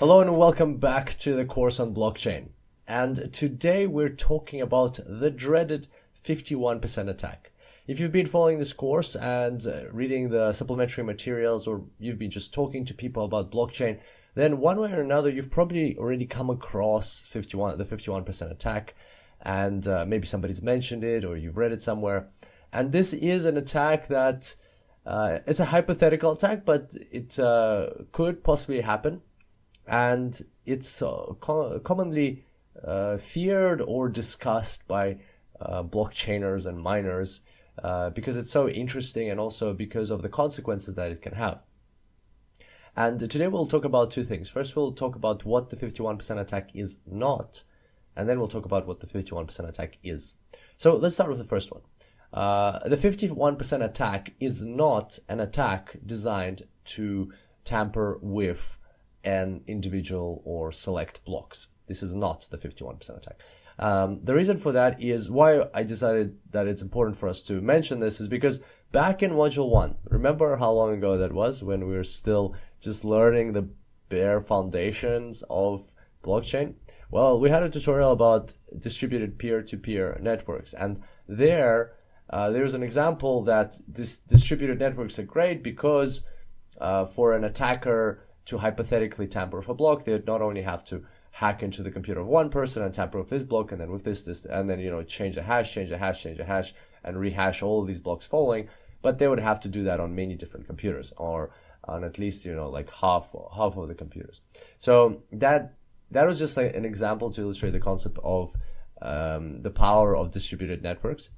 Hello and welcome back to the course on blockchain. And today we're talking about the dreaded 51% attack. If you've been following this course and reading the supplementary materials, or you've been just talking to people about blockchain, then one way or another you've probably already come across the 51% attack, and maybe somebody's mentioned it or you've read it somewhere. And this is an attack that it's a hypothetical attack, but it could possibly happen. And it's commonly feared or discussed by blockchainers and miners because it's so interesting, and also because of the consequences that it can have. And today we'll talk about two things. First, we'll talk about what the 51% attack is not, and then we'll talk about what the 51% attack is. So let's start with the first one. The 51% attack is not an attack designed to tamper with an individual or select blocks. This is not the 51% attack. The reason for that is why I decided that it's important for us to mention this is because back in Module 1, remember how long ago that was, when we were still just learning the bare foundations of blockchain? Well, we had a tutorial about distributed peer-to-peer networks, and there's an example that this distributed networks are great because for an attacker to hypothetically tamper with a block, they would not only have to hack into the computer of one person and tamper with this block, and then with this, and then, change the hash, and rehash all of these blocks following, but they would have to do that on many different computers, or on at least, like half of the computers. So that was just like an example to illustrate the concept of the power of distributed networks.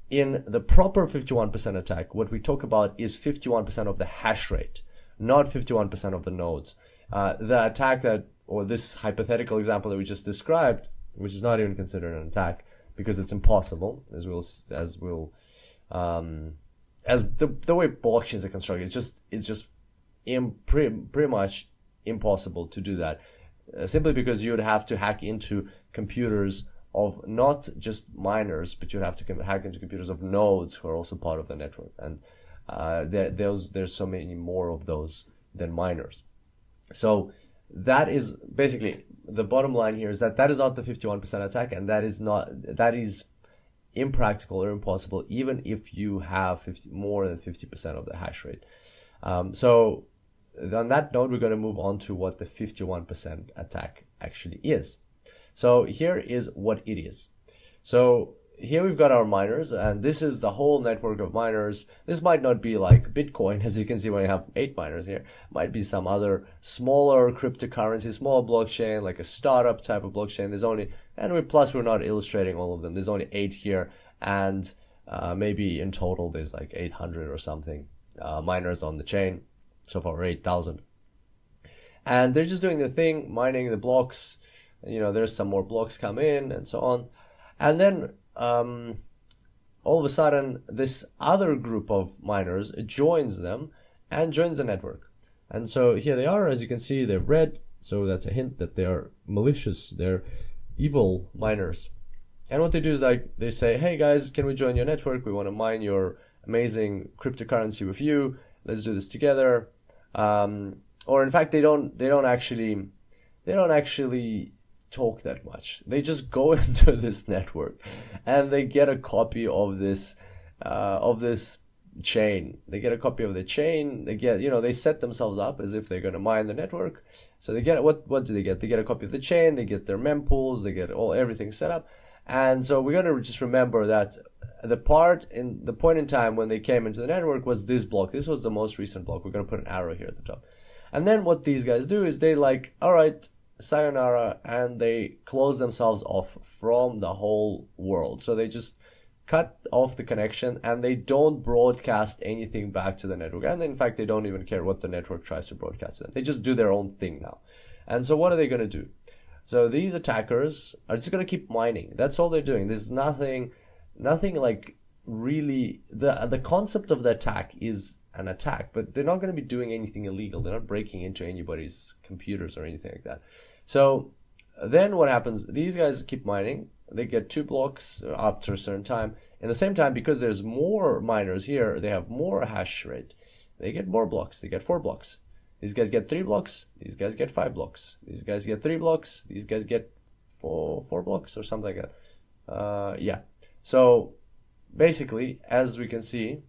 In the proper 51% attack, what we talk about is 51% of the hash rate, not 51% of the nodes. The attack or this hypothetical example that we just described, which is not even considered an attack because it's impossible, as the way blockchains are constructed, it's just pretty much impossible to do that, simply because you would have to hack into computers of not just miners, but you'd have to hack into computers of nodes who are also part of the network, and there's so many more of those than miners. So that is basically the bottom line here, is that is not the 51% attack, and that is impractical or impossible even if you have more than 50% of the hash rate. So on that note, we're going to move on to what the 51% attack actually is. So here is what it is. So here we've got our miners, and this is the whole network of miners. This might not be like Bitcoin, as you can see when you have 8 miners here. It might be some other smaller cryptocurrency, small blockchain, like a startup type of blockchain. Plus we're not illustrating all of them. There's only 8 here, and maybe in total there's like 800 or something miners on the chain. So far 8,000. And they're just doing their thing, mining the blocks. There's some more blocks come in and so on. And then all of a sudden, this other group of miners joins them and joins the network. And so here they are. As you can see, they're red. So that's a hint that they are malicious. They're evil miners. And what they do is they say, hey guys, can we join your network? We want to mine your amazing cryptocurrency with you. Let's do this together. Or in fact, they don't actually talk that much. They just go into this network and they get a copy of this chain. They get a copy of the chain. They get, they set themselves up as if they're going to mine the network. So they get, what do they get? They get a copy of the chain. They get their mempools. They get everything set up. And so we're going to just remember that the point in time when they came into the network was this block. This was the most recent block. We're going to put an arrow here at the top. And then what these guys do is they all right, sayonara, and they close themselves off from the whole world. So they just cut off the connection, and they don't broadcast anything back to the network. And in fact, they don't even care what the network tries to broadcast to them. They just do their own thing now. And so what are they going to do? So these attackers are just going to keep mining. That's all they're doing. There's nothing like really, the concept of the attack is an attack, but they're not going to be doing anything illegal. They're not breaking into anybody's computers or anything like that. So then what happens, these guys keep mining. They get 2 blocks after a certain time. In the same time, because there's more miners here, they have more hash rate. They get more blocks. They get 4 blocks. These guys get 3 blocks. These guys get 5 blocks. These guys get 3 blocks. These guys get four blocks or something like that. Yeah. So basically, as we can see,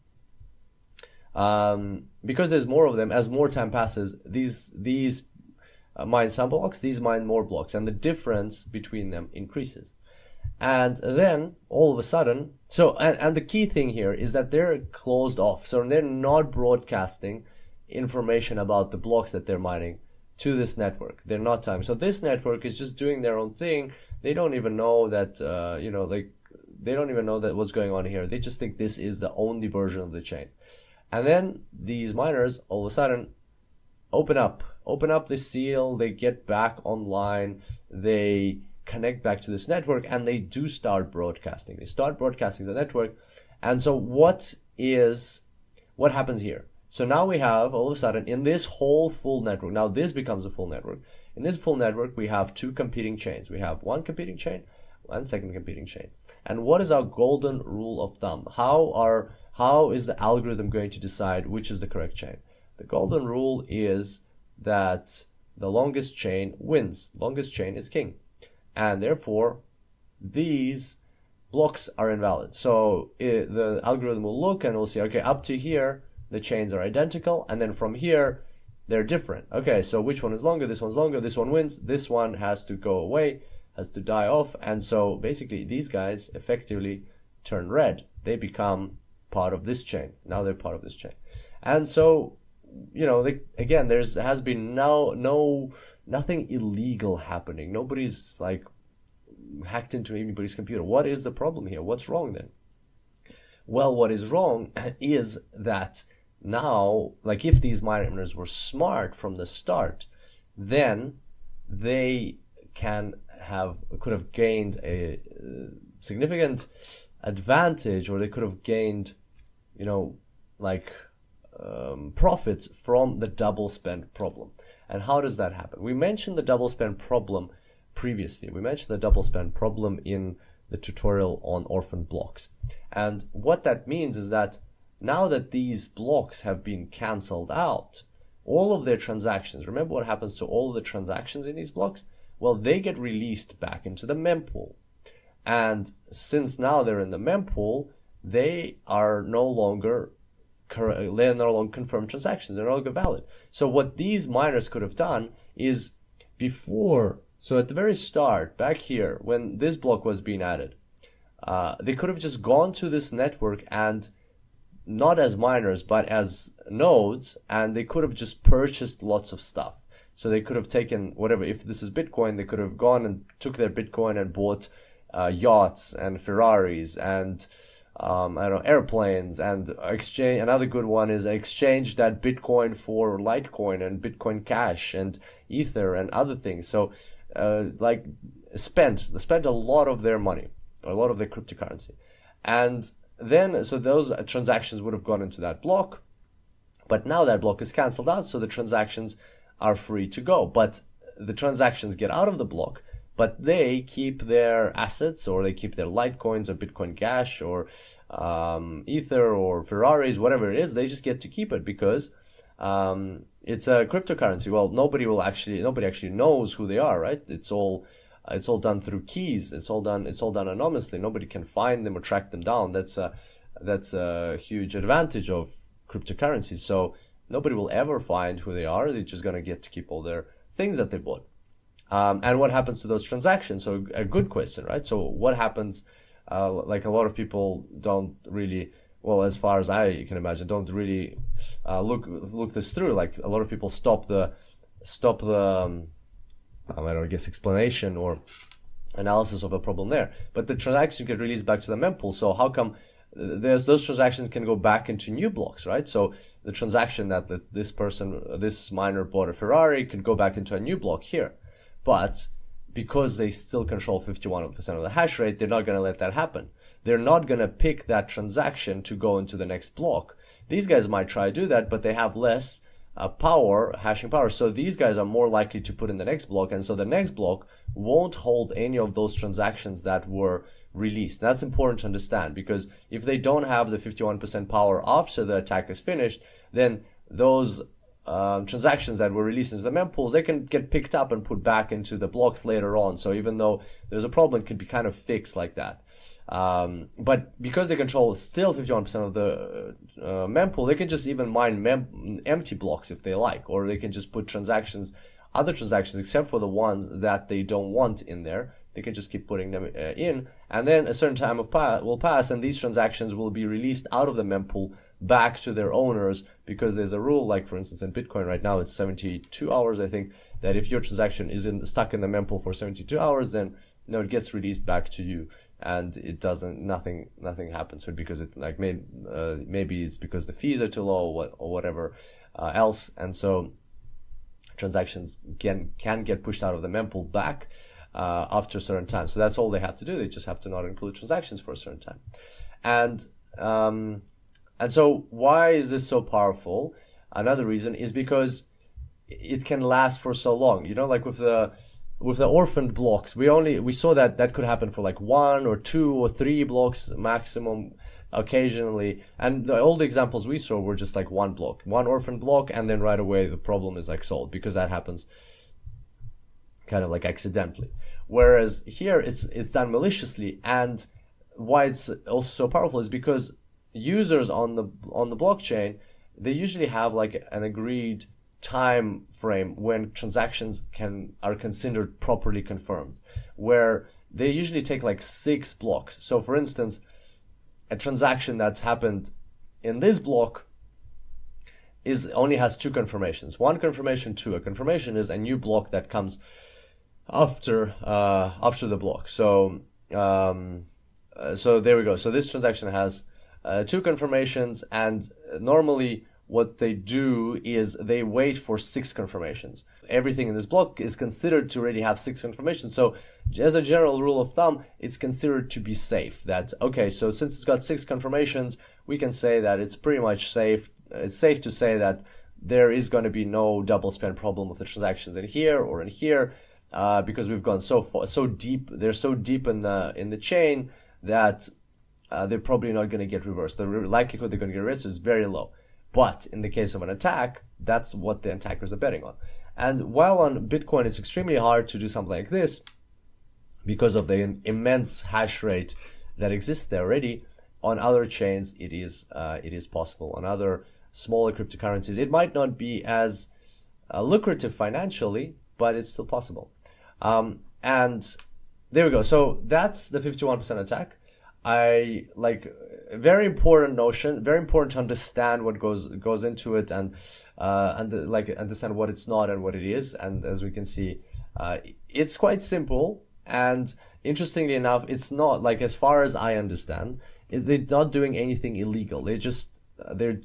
because there's more of them, as more time passes, these mine some blocks, these mine more blocks, and the difference between them increases. And then all of a sudden, so and the key thing here is that they're closed off, so they're not broadcasting information about the blocks that they're mining to this network. They're not time. So this network is just doing their own thing. They don't even know that they don't even know that what's going on here. They just think this is the only version of the chain. And then these miners all of a sudden open up the seal, they get back online, they connect back to this network, and they do start broadcasting. They start broadcasting the network. And so what happens here? So now we have, all of a sudden, in this whole full network, now this becomes a full network. In this full network, we have 2 competing chains. We have one competing chain, one second competing chain. And what is our golden rule of thumb? How is the algorithm going to decide which is the correct chain? The golden rule is that the longest chain wins. Longest chain is king. And therefore, these blocks are invalid. So the algorithm will look and will say, okay, up to here, the chains are identical. And then from here, they're different. Okay, so which one is longer? This one's longer. This one wins. This one has to go away, has to die off. And so basically, these guys effectively turn red. They become part of this chain. Now they're part of this chain. And so, again, has been nothing illegal happening. Nobody's like hacked into anybody's computer. What is the problem here? What's wrong then? Well, what is wrong is that now, like if these miners were smart from the start, then they could have gained a significant advantage, or they could have gained, profits from the double spend problem. And how does that happen? We mentioned the double spend problem previously. We mentioned the double spend problem in the tutorial on orphan blocks. And what that means is that now that these blocks have been cancelled out, all of their transactions, remember what happens to all of the transactions in these blocks? Well, they get released back into the mempool. And since now they're in the mempool, they are no longer confirmed transactions. They're no longer valid. So what these miners could have done is so at the very start, back here, when this block was being added, they could have just gone to this network and not as miners, but as nodes, and they could have just purchased lots of stuff. So they could have taken whatever, if this is Bitcoin, they could have gone and took their Bitcoin and bought yachts and Ferraris and airplanes, and exchange. Another good one is exchange that Bitcoin for Litecoin and Bitcoin Cash and Ether and other things. So spent a lot of their money, or a lot of their cryptocurrency. And then, so those transactions would have gone into that block, but now that block is cancelled out, so the transactions are free to go. But the transactions get out of the block, but they keep their assets, or they keep their Litecoins or Bitcoin Cash or Ether or Ferraris, whatever it is. They just get to keep it because it's a cryptocurrency. Well, nobody actually knows who they are, right? It's all done through keys. It's all done anonymously. Nobody can find them or track them down. That's a huge advantage of cryptocurrencies. So nobody will ever find who they are. They're just gonna get to keep all their things that they bought. And what happens to those transactions? So a good question, right? So what happens? Like a lot of people don't really, well, as far as I can imagine, don't really look this through. Like a lot of people stop the explanation or analysis of a problem there. But the transaction get released back to the mempool. So how come those transactions can go back into new blocks, right? So the transaction that this miner bought a Ferrari could go back into a new block here. But because they still control 51% of the hash rate, they're not going to let that happen. They're not going to pick that transaction to go into the next block. These guys might try to do that, but they have less hashing power. So these guys are more likely to put in the next block. And so the next block won't hold any of those transactions that were released. That's important to understand, because if they don't have the 51% power after the attack is finished, then those transactions that were released into the mempools, they can get picked up and put back into the blocks later on. So even though there's a problem, it can be kind of fixed like that. But because they control still 51% of the mempool, they can just even mine empty blocks if they like, or they can just put other transactions, except for the ones that they don't want in there. They can just keep putting them in, and then a certain time will pass, and these transactions will be released out of the mempool back to their owners, because there's a rule, like for instance in Bitcoin right now, it's 72 hours, I think, that if your transaction is stuck in the mempool for 72 hours, then it gets released back to you. And it doesn't, nothing happens to it, because it maybe it's because the fees are too low or whatever else, and so transactions can get pushed out of the mempool back after a certain time. So that's all they have to do. They just have to not include transactions for a certain time. And so why is this so powerful? Another reason is because it can last for so long. Like with the orphaned blocks, we saw that could happen for like 1 or 2 or 3 blocks maximum occasionally, and all the examples we saw were just like one orphaned block, and then right away the problem is like solved, because that happens kind of like accidentally. Whereas here it's done maliciously, and why it's also so powerful is because users on the blockchain, they usually have like an agreed time frame when transactions are considered properly confirmed, where they usually take like 6 blocks. So for instance, a transaction that's happened in this block only has 2 confirmations. 1 confirmation, 2. A confirmation is a new block that comes after the block. So there we go. So this transaction has 2 confirmations, and normally what they do is they wait for 6 confirmations. Everything in this block is considered to already have 6 confirmations. So as a general rule of thumb, it's considered to be safe. That, okay, so since it's got 6 confirmations, we can say that it's pretty much safe. It's safe to say that there is going to be no double spend problem with the transactions in here or in here, because we've gone so deep. They're so deep in the chain that they're probably not going to get reversed. The likelihood they're going to get reversed is very low. But in the case of an attack, that's what the attackers are betting on. And while on Bitcoin it's extremely hard to do something like this because of the immense hash rate that exists there already, on other chains it is possible. On other smaller cryptocurrencies, it might not be as lucrative financially, but it's still possible. And there we go. So that's the 51% attack. Very important notion, very important to understand what goes into it, and understand what it's not and what it is. And as we can see, it's quite simple, and interestingly enough, it's not, like, as far as I understand, they're not doing anything illegal. There's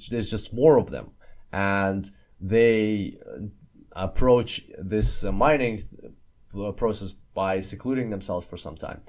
just more of them, and they approach this mining process by secluding themselves for some time.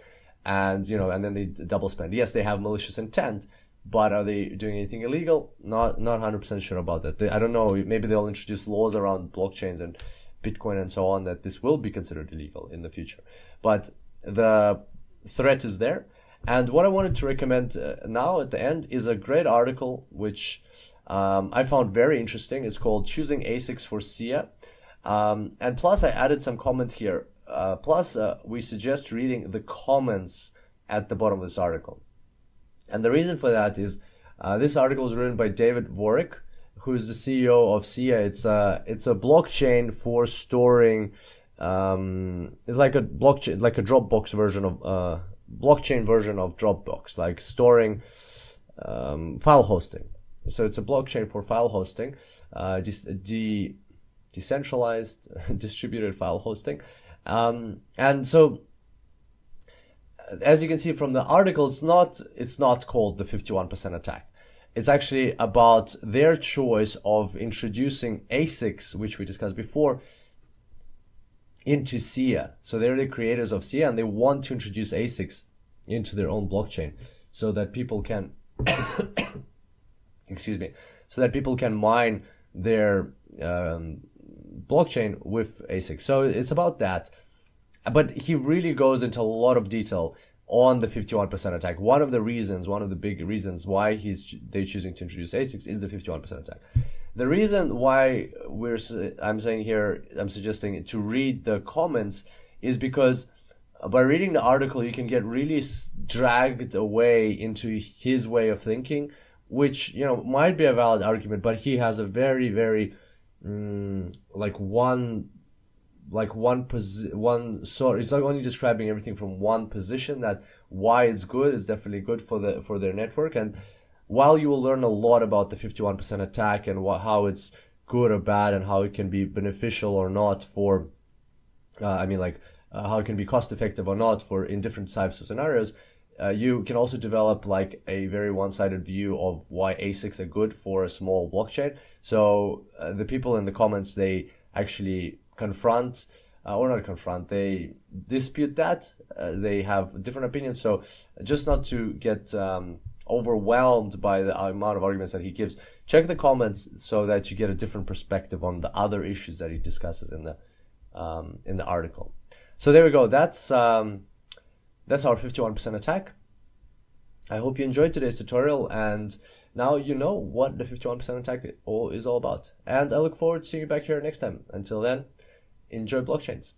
And then they double spend. Yes, they have malicious intent, but are they doing anything illegal? Not 100% sure about that. I don't know. Maybe they'll introduce laws around blockchains and Bitcoin and so on that this will be considered illegal in the future. But the threat is there. And what I wanted to recommend now at the end is a great article which I found very interesting. It's called "Choosing ASICs for SIA," and plus I added some comment here. Plus, we suggest reading the comments at the bottom of this article. And the reason for that is this article is written by David Dvorak, who is the CEO of SIA. It's a blockchain for storing. It's like a blockchain, like a Dropbox version of blockchain version of Dropbox, like storing file hosting. So it's a blockchain for file hosting, decentralized distributed file hosting. And so, as you can see from the article, it's not called the 51% attack. It's actually about their choice of introducing ASICs, which we discussed before, into SIA. So they're the creators of SIA, and they want to introduce ASICs into their own blockchain so that people can so that people can mine their blockchain with ASICs. So it's about that. But he really goes into a lot of detail on the 51% attack. One of the big reasons why they're choosing to introduce ASICs is the 51% attack. The reason why I'm saying here, I'm suggesting to read the comments is because by reading the article, you can get really dragged away into his way of thinking, which, might be a valid argument, but he has a very, very, one sort. It's like only describing everything from one position. That why it's good is definitely good for their network. And while you will learn a lot about the 51% attack and how it's good or bad and how it can be beneficial or not for, how it can be cost effective or not for in different types of scenarios, you can also develop like a very one-sided view of why ASICs are good for a small blockchain. So the people in the comments, they actually they dispute that. They have different opinions. So just not to get overwhelmed by the amount of arguments that he gives, check the comments so that you get a different perspective on the other issues that he discusses in the article. So there we go. That's our 51% attack. I hope you enjoyed today's tutorial, and now you know what the 51% attack is all about. And I look forward to seeing you back here next time. Until then, enjoy blockchains.